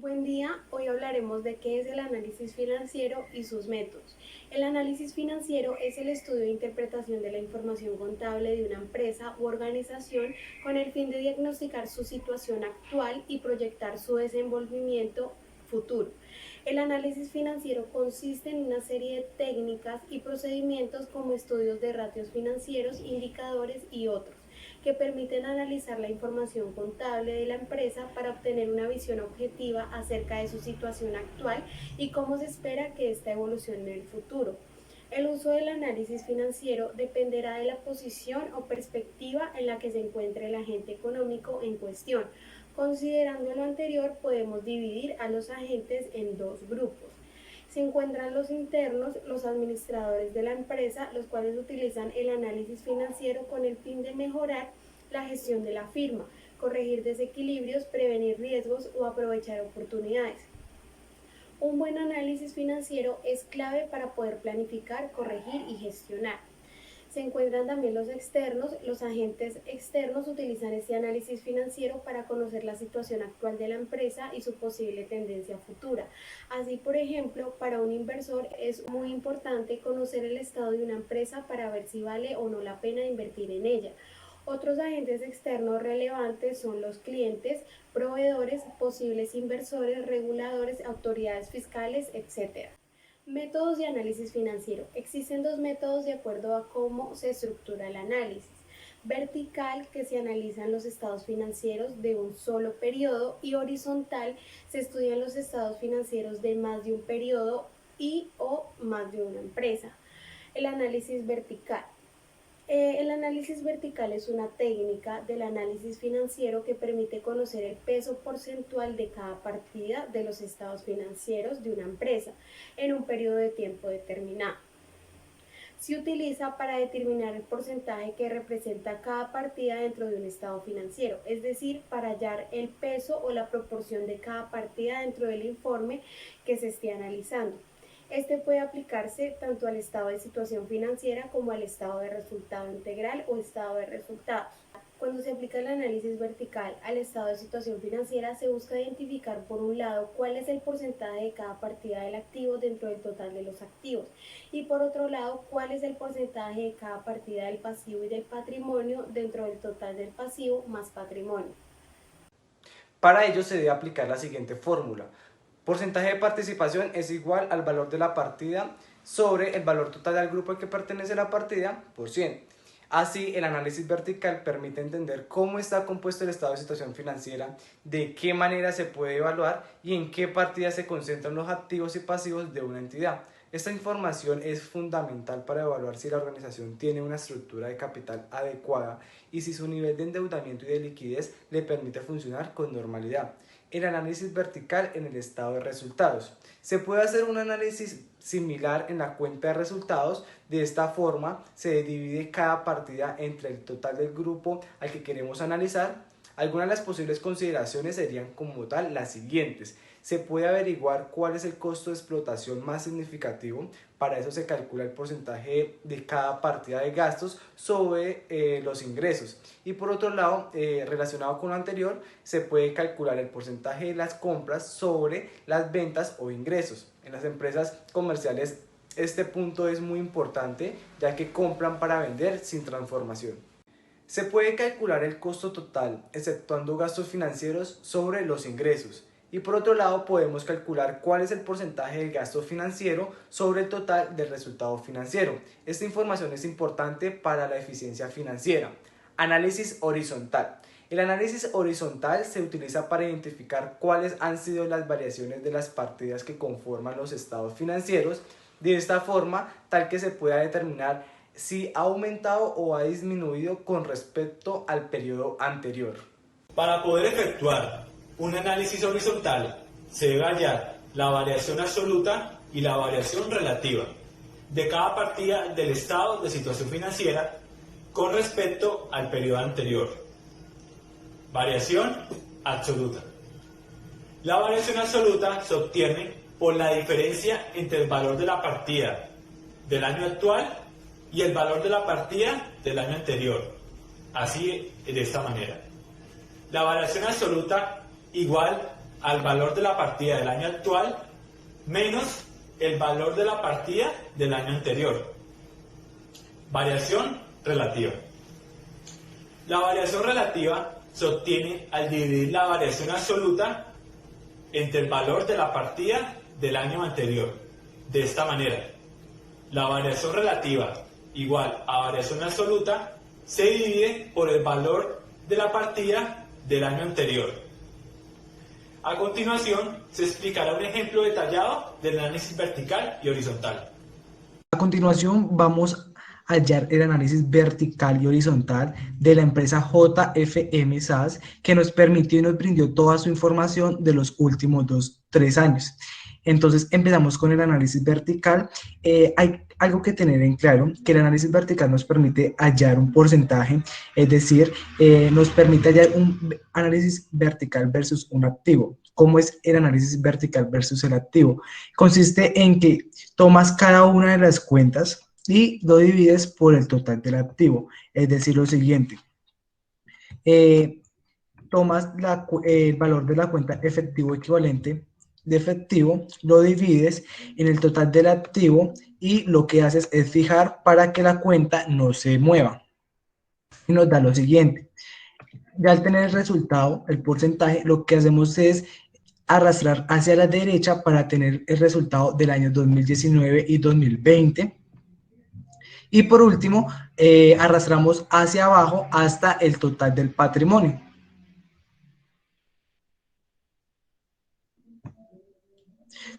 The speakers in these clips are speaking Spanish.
Buen día, hoy hablaremos de qué es el análisis financiero y sus métodos. El análisis financiero es el estudio e interpretación de la información contable de una empresa u organización con el fin de diagnosticar su situación actual y proyectar su desenvolvimiento futuro. El análisis financiero consiste en una serie de técnicas y procedimientos como estudios de ratios financieros, indicadores y otros que permiten analizar la información contable de la empresa para obtener una visión objetiva acerca de su situación actual y cómo se espera que esta evolucione en el futuro. El uso del análisis financiero dependerá de la posición o perspectiva en la que se encuentre el agente económico en cuestión. Considerando lo anterior, podemos dividir a los agentes en dos grupos. Se encuentran los internos, los administradores de la empresa, los cuales utilizan el análisis financiero con el fin de mejorar la gestión de la firma, corregir desequilibrios, prevenir riesgos o aprovechar oportunidades. Un buen análisis financiero es clave para poder planificar, corregir y gestionar. Se encuentran también los externos. Los agentes externos utilizan este análisis financiero para conocer la situación actual de la empresa y su posible tendencia futura. Así, por ejemplo, para un inversor es muy importante conocer el estado de una empresa para ver si vale o no la pena invertir en ella. Otros agentes externos relevantes son los clientes, proveedores, posibles inversores, reguladores, autoridades fiscales, etc. Métodos de análisis financiero. Existen dos métodos de acuerdo a cómo se estructura el análisis. Vertical, que se analizan los estados financieros de un solo periodo, y horizontal, se estudian los estados financieros de más de un periodo y o más de una empresa. El análisis vertical. El análisis vertical es una técnica del análisis financiero que permite conocer el peso porcentual de cada partida de los estados financieros de una empresa en un periodo de tiempo determinado. Se utiliza para determinar el porcentaje que representa cada partida dentro de un estado financiero, es decir, para hallar el peso o la proporción de cada partida dentro del informe que se esté analizando. Este puede aplicarse tanto al estado de situación financiera como al estado de resultado integral o estado de resultados. Cuando se aplica el análisis vertical al estado de situación financiera, se busca identificar por un lado cuál es el porcentaje de cada partida del activo dentro del total de los activos y por otro lado cuál es el porcentaje de cada partida del pasivo y del patrimonio dentro del total del pasivo más patrimonio. Para ello se debe aplicar la siguiente fórmula. Porcentaje de participación es igual al valor de la partida sobre el valor total del grupo al que pertenece la partida por 100. Así, el análisis vertical permite entender cómo está compuesto el estado de situación financiera, de qué manera se puede evaluar y en qué partida se concentran los activos y pasivos de una entidad. Esta información es fundamental para evaluar si la organización tiene una estructura de capital adecuada y si su nivel de endeudamiento y de liquidez le permite funcionar con normalidad. El análisis vertical en el estado de resultados. Se puede hacer un análisis similar en la cuenta de resultados. De esta forma se divide cada partida entre el total del grupo al que queremos analizar. Algunas de las posibles consideraciones serían como tal las siguientes. Se puede averiguar cuál es el costo de explotación más significativo. Para eso se calcula el porcentaje de cada partida de gastos sobre los ingresos. Y por otro lado, relacionado con lo anterior, se puede calcular el porcentaje de las compras sobre las ventas o ingresos. En las empresas comerciales este punto es muy importante, ya que compran para vender sin transformación. Se puede calcular el costo total, exceptuando gastos financieros, sobre los ingresos. Y por otro lado podemos calcular cuál es el porcentaje del gasto financiero sobre el total del resultado financiero. Esta información es importante para la eficiencia financiera. Análisis horizontal. El análisis horizontal se utiliza para identificar cuáles han sido las variaciones de las partidas que conforman los estados financieros, de esta forma tal que se pueda determinar si ha aumentado o ha disminuido con respecto al periodo anterior. Para poder efectuar un análisis horizontal se debe hallar la variación absoluta y la variación relativa de cada partida del estado de situación financiera con respecto al periodo anterior. Variación absoluta. La variación absoluta se obtiene por la diferencia entre el valor de la partida del año actual y el valor de la partida del año anterior. Así, de esta manera. La variación absoluta igual al valor de la partida del año actual menos el valor de la partida del año anterior. Variación relativa. La variación relativa se obtiene al dividir la variación absoluta entre el valor de la partida del año anterior. De esta manera, la variación relativa igual a variación absoluta se divide por el valor de la partida del año anterior. A continuación, se explicará un ejemplo detallado del análisis vertical y horizontal. A continuación vamos a hallar el análisis vertical y horizontal de la empresa JFM SAS, que nos permitió y nos brindó toda su información de los últimos 3 años. Entonces empezamos con el análisis vertical. Hay algo que tener en claro, que el análisis vertical nos permite hallar un porcentaje, es decir, nos permite hallar un análisis vertical versus un activo. ¿Cómo es el análisis vertical versus el activo? Consiste en que tomas cada una de las cuentas y lo divides por el total del activo. Es decir, lo siguiente, eh, tomas el valor de la cuenta efectivo equivalente de efectivo, lo divides en el total del activo y lo que haces es fijar para que la cuenta no se mueva. Y nos da lo siguiente. Ya al tener el resultado, el porcentaje, lo que hacemos es arrastrar hacia la derecha para tener el resultado del año 2019 y 2020. Y por último, arrastramos hacia abajo hasta el total del patrimonio.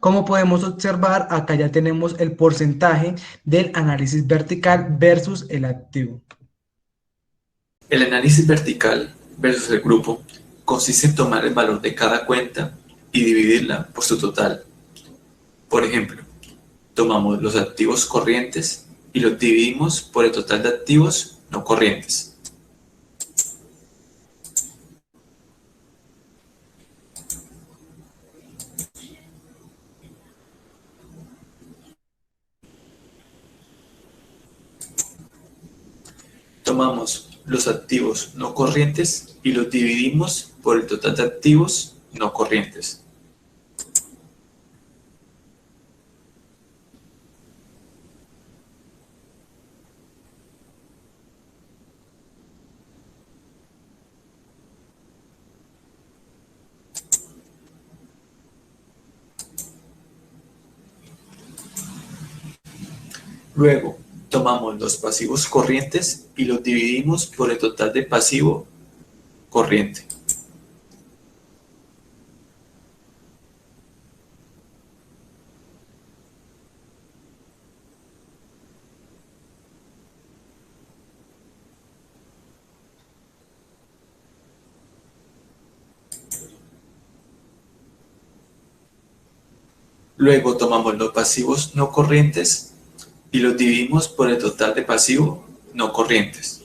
Como podemos observar, acá ya tenemos el porcentaje del análisis vertical versus el activo. El análisis vertical versus el grupo consiste en tomar el valor de cada cuenta y dividirla por su total. Por ejemplo, tomamos los activos corrientes y los dividimos por el total de activos no corrientes. Tomamos los activos no corrientes y los dividimos por el total de activos no corrientes. Luego, tomamos los pasivos corrientes y los dividimos por el total de pasivo corriente. Luego tomamos los pasivos no corrientes y los dividimos por el total de pasivo no corrientes.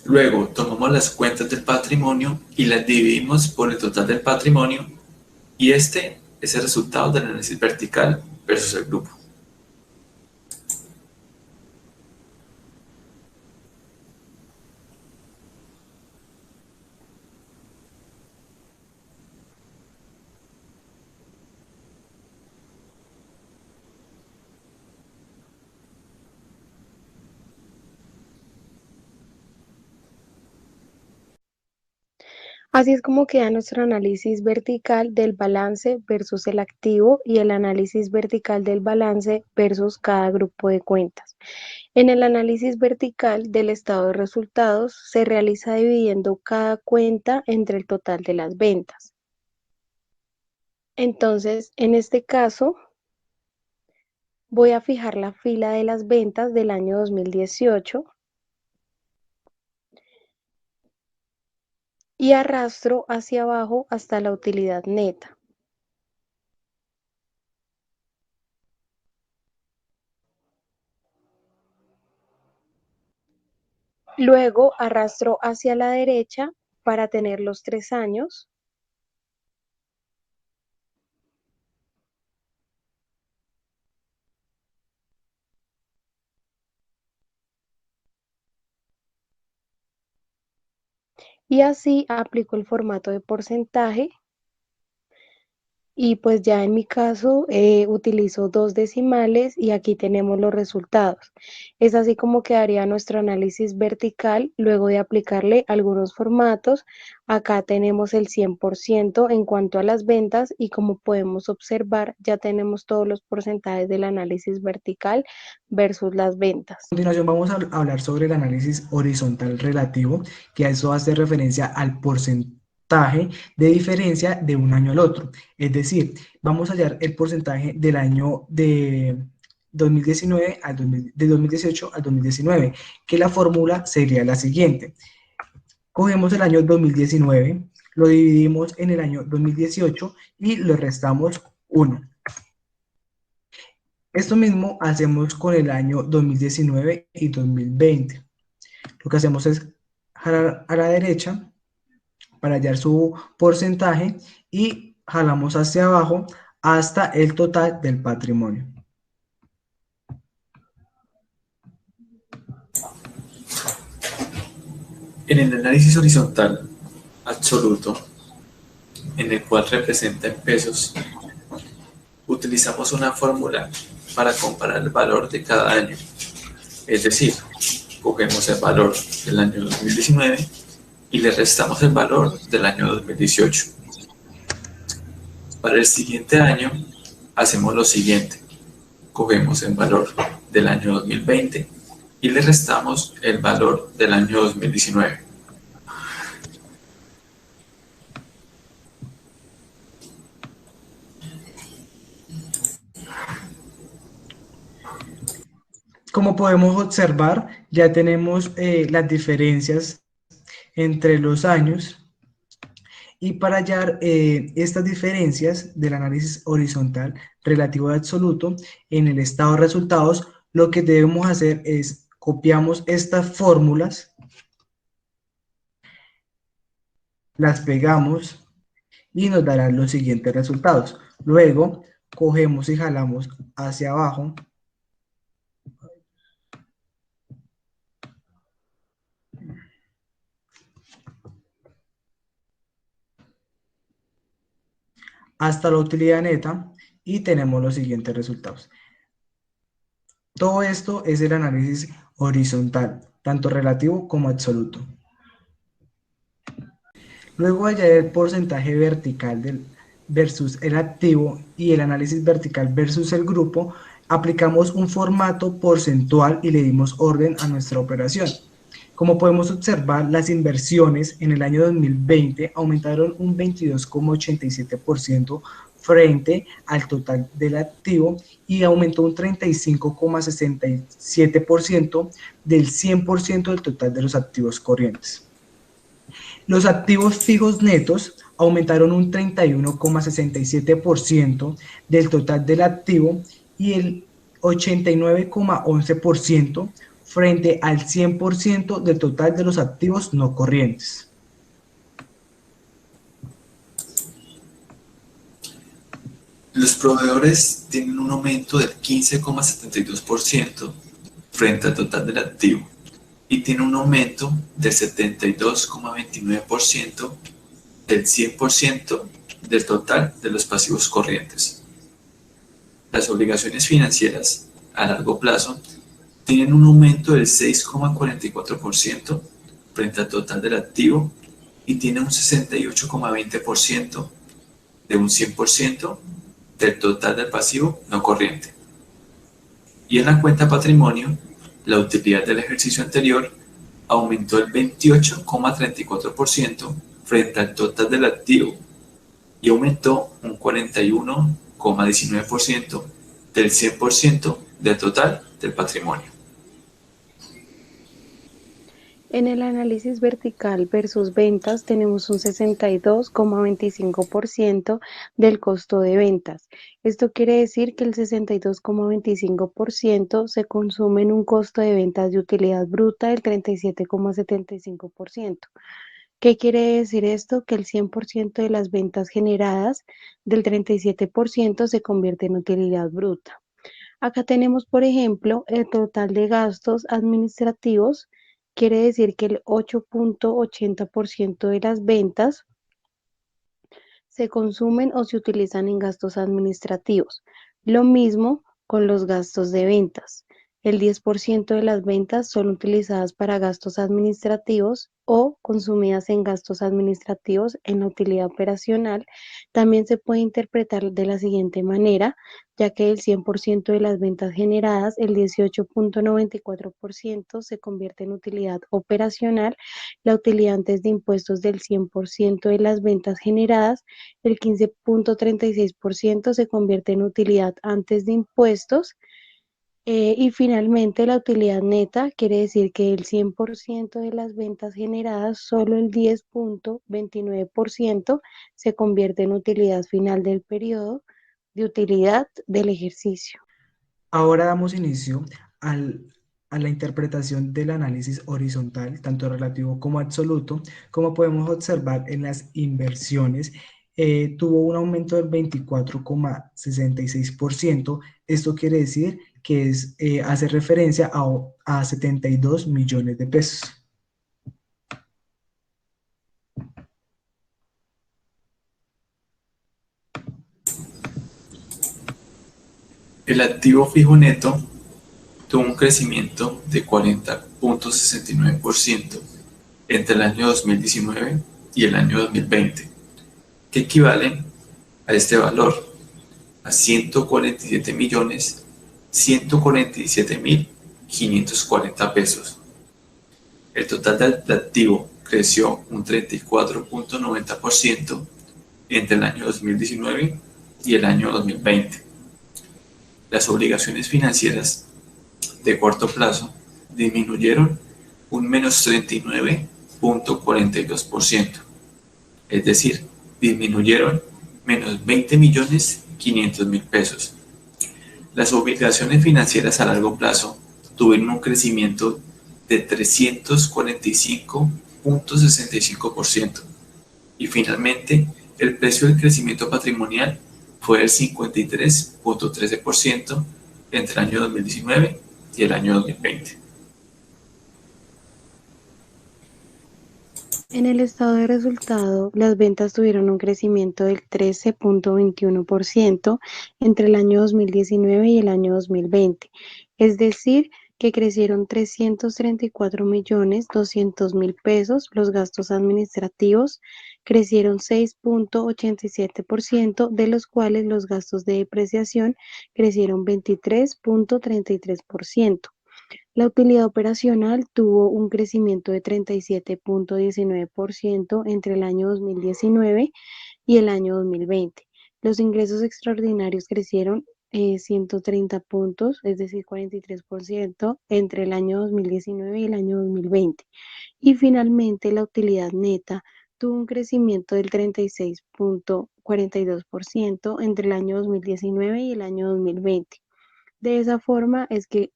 Luego tomamos las cuentas del patrimonio y las dividimos por el total del patrimonio y este es el resultado del análisis vertical versus el grupo. Así es como queda nuestro análisis vertical del balance versus el activo y el análisis vertical del balance versus cada grupo de cuentas. En el análisis vertical del estado de resultados se realiza dividiendo cada cuenta entre el total de las ventas. Entonces, en este caso, voy a fijar la fila de las ventas del año 2018 y arrastro hacia abajo hasta la utilidad neta. Luego arrastro hacia la derecha para tener los 3 años Y así aplico el formato de porcentaje y pues ya en mi caso utilizo dos decimales y aquí tenemos los resultados. Es así como quedaría nuestro análisis vertical luego de aplicarle algunos formatos. Acá tenemos el 100% en cuanto a las ventas y como podemos observar ya tenemos todos los porcentajes del análisis vertical versus las ventas. A continuación vamos a hablar sobre el análisis horizontal relativo, que a eso hace referencia al porcentaje de diferencia de un año al otro. Es decir, vamos a hallar el porcentaje del año de 2019 de 2018 al 2019, que la fórmula sería la siguiente. Cogemos el año 2019, lo dividimos en el año 2018 y le restamos 1. Esto mismo hacemos con el año 2019 y 2020. Lo que hacemos es jalar a la derecha para hallar su porcentaje y jalamos hacia abajo hasta el total del patrimonio. En el análisis horizontal absoluto, en el cual representa en pesos, utilizamos una fórmula para comparar el valor de cada año. Es decir, cogemos el valor del año 2019 y le restamos el valor del año 2018. Para el siguiente año, hacemos lo siguiente. Cogemos el valor del año 2020 y le restamos el valor del año 2019. Como podemos observar, ya tenemos las diferencias entre los años. Y para hallar estas diferencias del análisis horizontal relativo al absoluto en el estado de resultados, lo que debemos hacer es copiamos estas fórmulas, las pegamos y nos darán los siguientes resultados. Luego, cogemos y jalamos hacia abajo hasta la utilidad neta y tenemos los siguientes resultados. Todo esto es el análisis horizontal, tanto relativo como absoluto. Luego de hallar el porcentaje vertical versus el activo y el análisis vertical versus el grupo, aplicamos un formato porcentual y le dimos orden a nuestra operación. Como podemos observar, las inversiones en el año 2020 aumentaron un 22,87% frente al total del activo y aumentó un 35,67% del 100% del total de los activos corrientes. Los activos fijos netos aumentaron un 31,67% del total del activo y el 89,11% frente al 100% del total de los activos no corrientes. Los proveedores tienen un aumento del 15,72% frente al total del activo y tienen un aumento del 72,29% del 100% del total de los pasivos corrientes. Las obligaciones financieras a largo plazo tienen un aumento del 6,44% frente al total del activo y tienen un 68,20% de un 100% del total del pasivo no corriente. Y en la cuenta patrimonio, la utilidad del ejercicio anterior aumentó el 28,34% frente al total del activo y aumentó un 41,19% del 100% del total del patrimonio. En el análisis vertical versus ventas tenemos un 62,25% del costo de ventas. Esto quiere decir que el 62,25% se consume en un costo de ventas de utilidad bruta del 37,75%. ¿Qué quiere decir esto? Que el 100% de las ventas generadas del 37% se convierte en utilidad bruta. Acá tenemos, por ejemplo, el total de gastos administrativos quiere decir que el 8.80% de las ventas se consumen o se utilizan en gastos administrativos. Lo mismo con los gastos de ventas. El 10% de las ventas son utilizadas para gastos administrativos o consumidas en gastos administrativos en la utilidad operacional. También se puede interpretar de la siguiente manera, ya que el 100% de las ventas generadas, el 18.94% se convierte en utilidad operacional. La utilidad antes de impuestos del 100% de las ventas generadas, el 15.36% se convierte en utilidad antes de impuestos. Y finalmente la utilidad neta quiere decir que el 100% de las ventas generadas, solo el 10.29% se convierte en utilidad final del periodo de utilidad del ejercicio. Ahora damos inicio a la interpretación del análisis horizontal, tanto relativo como absoluto. Como podemos observar en las inversiones, tuvo un aumento del 24,66%. Esto quiere decir que hace referencia a 72 millones de pesos. El activo fijo neto tuvo un crecimiento de 40.69% entre el año 2019 y el año 2020, que equivale a este valor a 147.147.540 pesos. El total del activo creció un 34.90% entre el año 2019 y el año 2020. Las obligaciones financieras de corto plazo disminuyeron un menos 39.42%, es decir, disminuyeron menos 20.500.000 pesos. Las obligaciones financieras a largo plazo tuvieron un crecimiento de 345.65%, y finalmente el precio del crecimiento patrimonial fue del 53.13% entre el año 2019 y el año 2020. En el estado de resultado, las ventas tuvieron un crecimiento del 13.21% entre el año 2019 y el año 2020, es decir, que crecieron 334.200.000 pesos. Los gastos administrativos crecieron 6.87%, de los cuales los gastos de depreciación crecieron 23.33%. La utilidad operacional tuvo un crecimiento de 37.19% entre el año 2019 y el año 2020. Los ingresos extraordinarios crecieron 130 puntos, es decir, 43% entre el año 2019 y el año 2020. Y finalmente la utilidad neta tuvo un crecimiento del 36.42% entre el año 2019 y el año 2020. De esa forma es que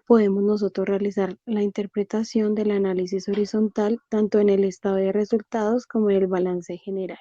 podemos nosotros realizar la interpretación del análisis horizontal tanto en el estado de resultados como en el balance general.